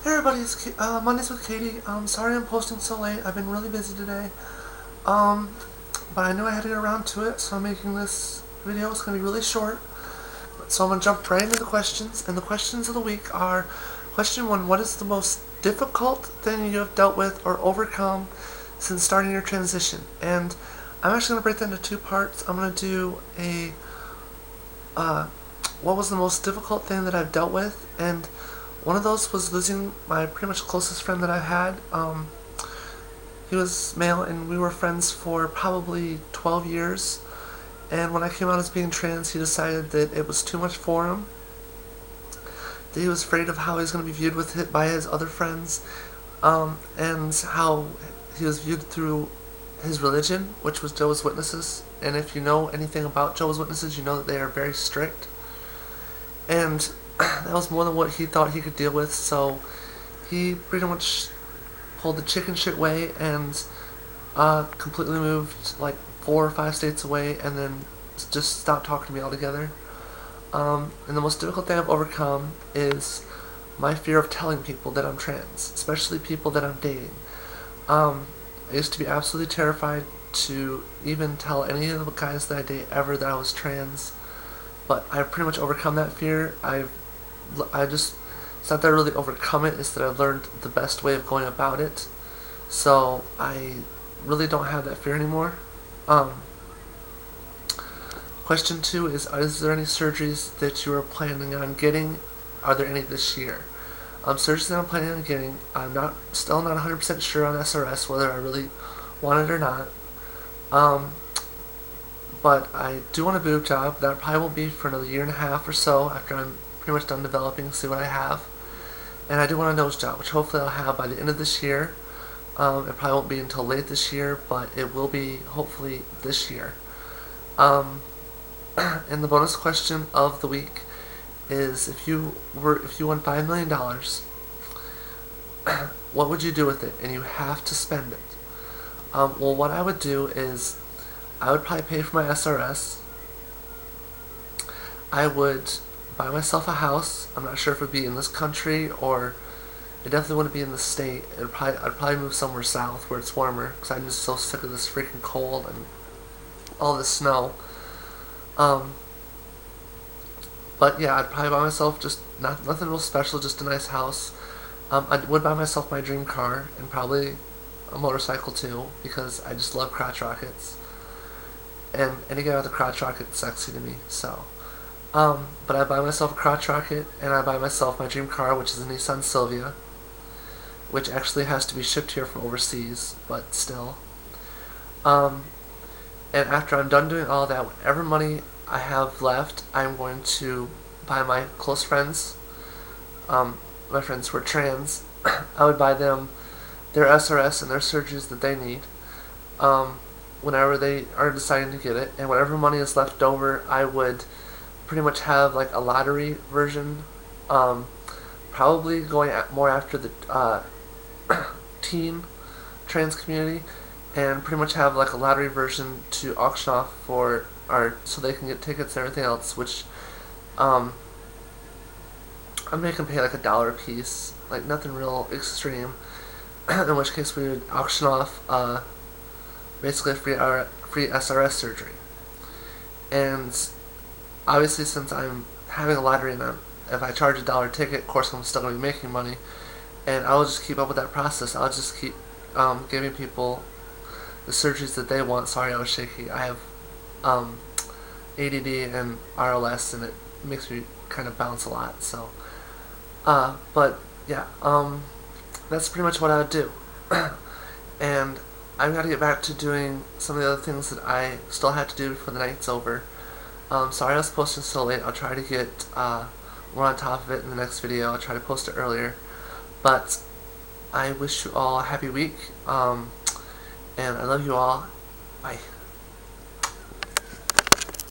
Hey everybody, it's Mondays with Katie. Sorry I'm posting so late. I've been really busy today. But I knew I had to get around to it, so I'm making this video. It's going to be really short. So I'm going to jump right into the questions. And the questions of the week are: Question 1, what is the most difficult thing you have dealt with or overcome since starting your transition? And I'm actually going to break that into two parts. I'm going to do what was the most difficult thing that I've dealt with, and one of those was losing my pretty much closest friend that I had. He was male, and we were friends for probably 12 years. And when I came out as being trans, he decided that it was too much for him. That he was afraid of how he was going to be viewed by his other friends, and how he was viewed through his religion, which was Jehovah's Witnesses. And if you know anything about Jehovah's Witnesses, you know that they are very strict. And that was more than what he thought he could deal with, so he pretty much pulled the chicken shit way and completely moved like 4 or 5 states away, and then just stopped talking to me altogether. And the most difficult thing I've overcome is my fear of telling people that I'm trans, especially people that I'm dating. I used to be absolutely terrified to even tell any of the guys that I date ever that I was trans, but I've pretty much overcome that fear. It's not that I really overcome it, it's that I've learned the best way of going about it. So I really don't have that fear anymore. Question 2 is there any surgeries that you are planning on getting? Are there any this year? Surgeries that I'm planning on getting, still not 100% sure on SRS whether I really want it or not. But I do want a boob job. That probably won't be for another year and a half or so after I'm pretty much done developing, see what I have. And I do want a nose job, which hopefully I'll have by the end of this year. It probably won't be until late this year, but it will be hopefully this year. And the bonus question of the week is: if you won $5 million, what would you do with it? And you have to spend it. Well, what I would do is I would probably pay for my SRS. I would buy myself a house. I'm not sure if it would be in this country, or it definitely wouldn't be in the state. I'd probably move somewhere south where it's warmer, because I'm just so sick of this freaking cold and all this snow. But yeah, I'd probably buy myself just nothing real special, just a nice house. I would buy myself my dream car, and probably a motorcycle too, because I just love crotch rockets. And any guy with a crotch rocket is sexy to me, so. But I buy myself a crotch rocket, and I buy myself my dream car, which is a Nissan Silvia, which actually has to be shipped here from overseas, but still. And after I'm done doing all that, whatever money I have left, I'm going to buy my close friends, my friends who are trans, I would buy them their SRS and their surgeries that they need, whenever they are deciding to get it. And whatever money is left over, I would pretty much have like a lottery version, probably going more after the teen trans community, and pretty much have like a lottery version to auction off so they can get tickets and everything else, which I'm making pay like $1 a piece, like nothing real extreme. In which case we would auction off basically a free SRS surgery. And obviously, since I'm having a lottery and if I charge $1 ticket, of course I'm still going to be making money, and I'll just keep up with that process. I'll just keep giving people the surgeries that they want. Sorry, I was shaky. I have ADD and RLS, and it makes me kind of bounce a lot. So, but yeah, that's pretty much what I would do. And I've got to get back to doing some of the other things that I still had to do before the night's over. Sorry I was posting so late. I'll try to get more on top of it in the next video. I'll try to post it earlier. But I wish you all a happy week, and I love you all. Bye.